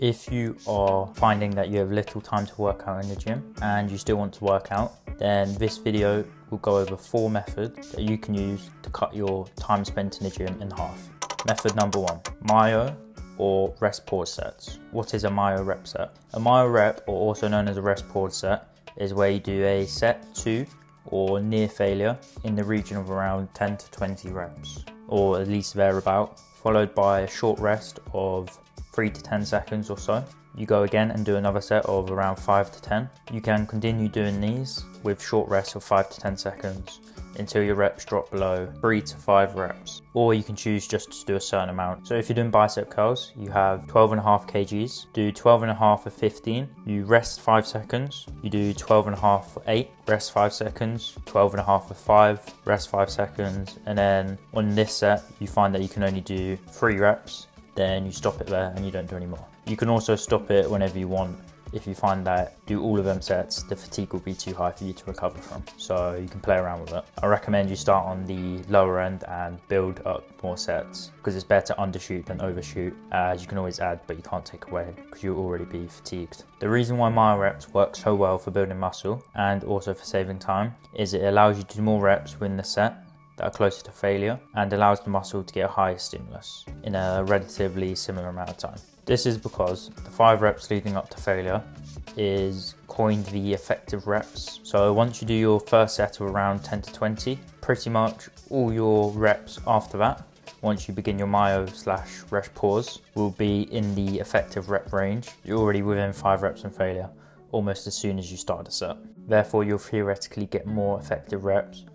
If you are finding that you have little time to work out in the gym and you still want to work out, then this video will go over 4 methods that you can use to cut your time spent in the gym in half. Method number 1, myo or rest pause sets. What is a myo rep set? A myo rep, or also known as a rest pause set, is where you do a set to or near failure in the region of around 10 to 20 reps, or at least thereabout, followed by a short rest of 3 to 10 seconds or so. You go again and do another set of around 5 to 10. You can continue doing these with short rests of 5 to 10 seconds until your reps drop below 3 to 5 reps, or you can choose just to do a certain amount. So if you're doing bicep curls, you have 12.5 kgs, do 12.5 for 15, you rest 5 seconds, you do 12.5 for 8, rest 5 seconds, 12.5 for 5, rest 5 seconds, and then on this set you find that you can only do 3 reps, then you stop it there and you don't do any more. You can also stop it whenever you want if you find that do all of them sets, the fatigue will be too high for you to recover from. So you can play around with it. I recommend you start on the lower end and build up more sets, because it's better to undershoot than overshoot, as you can always add but you can't take away because you'll already be fatigued. The reason why myo reps work so well for building muscle and also for saving time is it allows you to do more reps within the set that are closer to failure and allows the muscle to get a higher stimulus in a relatively similar amount of time. This is because the 5 reps leading up to failure is coined the effective reps. So once you do your first set of around 10 to 20, pretty much all your reps after that, once you begin your myo/rest pause, will be in the effective rep range. You're already within 5 reps and failure almost as soon as you start the set. Therefore, you'll theoretically get more effective reps,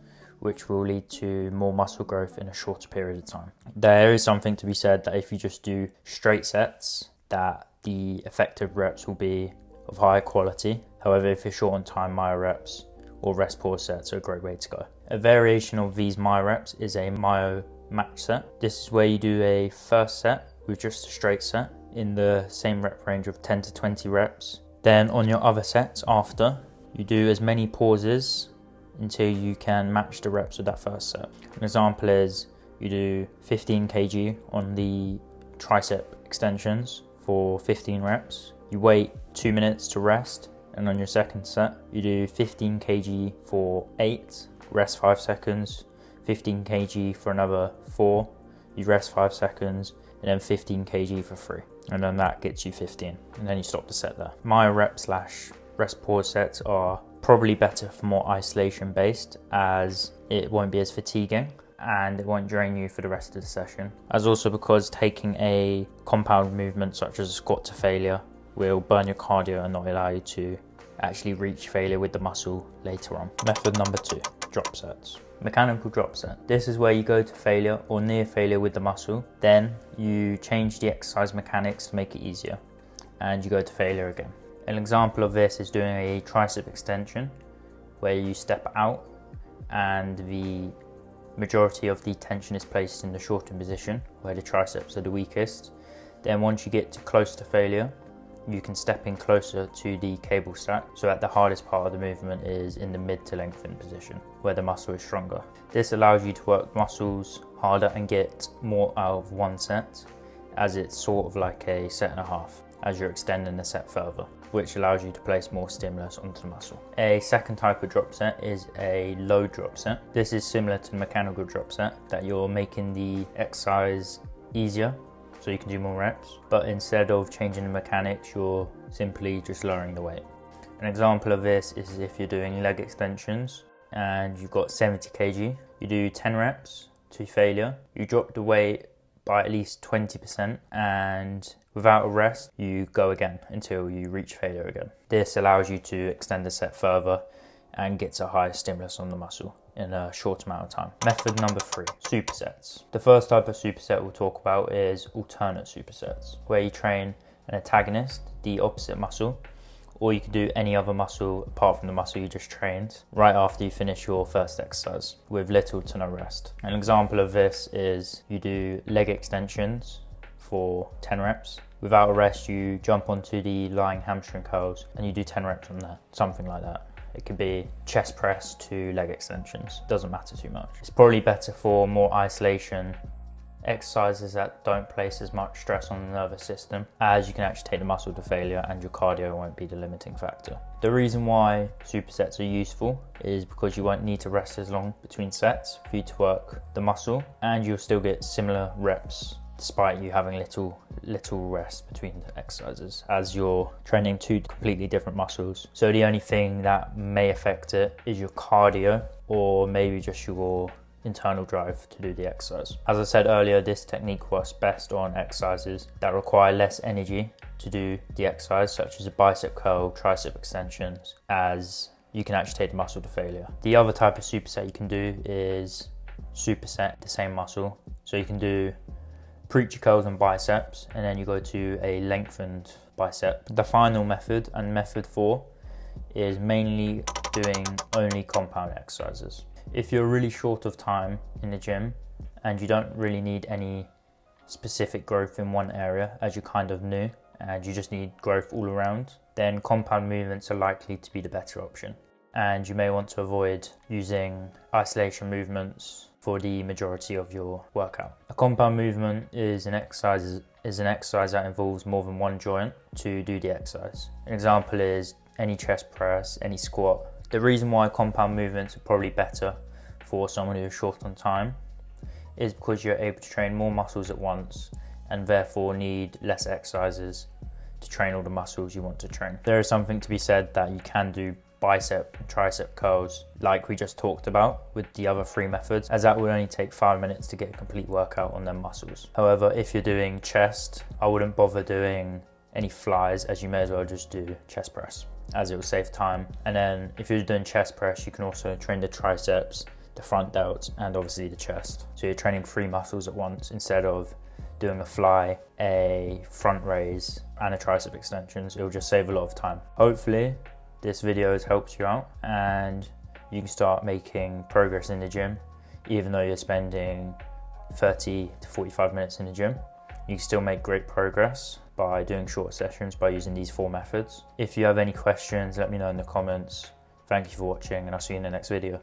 which will lead to more muscle growth in a shorter period of time. There is something to be said that if you just do straight sets, that the effective reps will be of higher quality. However, if you're short on time, myo reps or rest pause sets are a great way to go. A variation of these myo reps is a myo match set. This is where you do a first set with just a straight set in the same rep range of 10 to 20 reps. Then on your other sets after, you do as many pauses until you can match the reps of that first set. An example is you do 15 kg on the tricep extensions for 15 reps. You wait 2 minutes to rest, and on your second set, you do 15 kg for 8, rest 5 seconds, 15 kg for another 4, you rest 5 seconds, and then 15 kg for 3. And then that gets you 15, and then you stop the set there. Myo rep/rest pause sets are probably better for more isolation based, as it won't be as fatiguing and it won't drain you for the rest of the session. As also because taking a compound movement such as a squat to failure will burn your cardio and not allow you to actually reach failure with the muscle later on. Method number 2, drop sets. Mechanical drop set. This is where you go to failure or near failure with the muscle, then you change the exercise mechanics to make it easier and you go to failure again. An example of this is doing a tricep extension where you step out and the majority of the tension is placed in the shortened position where the triceps are the weakest. Then once you get to close to failure, you can step in closer to the cable stack so that the hardest part of the movement is in the mid to lengthened position where the muscle is stronger. This allows you to work muscles harder and get more out of one set, as it's sort of like a set and a half as you're extending the set further, which allows you to place more stimulus onto the muscle. A second type of drop set is a low drop set. This is similar to the mechanical drop set, that you're making the exercise easier so you can do more reps, but instead of changing the mechanics, you're simply just lowering the weight. An example of this is if you're doing leg extensions and you've got 70 kg, you do 10 reps to failure, you drop the weight by at least 20%, and without a rest, you go again until you reach failure again. This allows you to extend the set further and gets a higher stimulus on the muscle in a short amount of time. Method number 3, supersets. The first type of superset we'll talk about is alternate supersets, where you train an antagonist, the opposite muscle, or you can do any other muscle apart from the muscle you just trained right after you finish your first exercise with little to no rest. An example of this is you do leg extensions for 10 reps. Without a rest, you jump onto the lying hamstring curls and you do 10 reps on that, something like that. It could be chest press to leg extensions, doesn't matter too much. It's probably better for more isolation exercises that don't place as much stress on the nervous system, as you can actually take the muscle to failure and your cardio won't be the limiting factor. The reason why supersets are useful is because you won't need to rest as long between sets for you to work the muscle, and you'll still get similar reps despite you having little rest between the exercises, as you're training two completely different muscles. So the only thing that may affect it is your cardio, or maybe just your internal drive to do the exercise. As I said earlier, this technique works best on exercises that require less energy to do the exercise, such as a bicep curl, tricep extensions, as you can actually take the muscle to failure. The other type of superset you can do is superset the same muscle. So you can do preacher curls and biceps, and then you go to a lengthened bicep. The final method, and method 4, is mainly doing only compound exercises. If you're really short of time in the gym and you don't really need any specific growth in one area, as you're kind of new and you just need growth all around, then compound movements are likely to be the better option. And you may want to avoid using isolation movements for the majority of your workout. A compound movement is an exercise that involves more than one joint to do the exercise. An example is any chest press, any squat. The reason why compound movements are probably better for someone who is short on time is because you're able to train more muscles at once and therefore need less exercises to train all the muscles you want to train. There is something to be said that you can do bicep and tricep curls like we just talked about with the other 3 methods, as that would only take 5 minutes to get a complete workout on them muscles. However, if you're doing chest, I wouldn't bother doing any flies, as you may as well just do chest press, as it will save time. And then if you're doing chest press, you can also train the triceps, the front delts, and obviously the chest. So you're training 3 muscles at once instead of doing a fly, a front raise, and a tricep extensions. It will just save a lot of time. Hopefully this video has helped you out and you can start making progress in the gym. Even though you're spending 30 to 45 minutes in the gym, you can still make great progress by doing short sessions by using these 4 methods. If you have any questions, let me know in the comments. Thank you for watching, and I'll see you in the next video.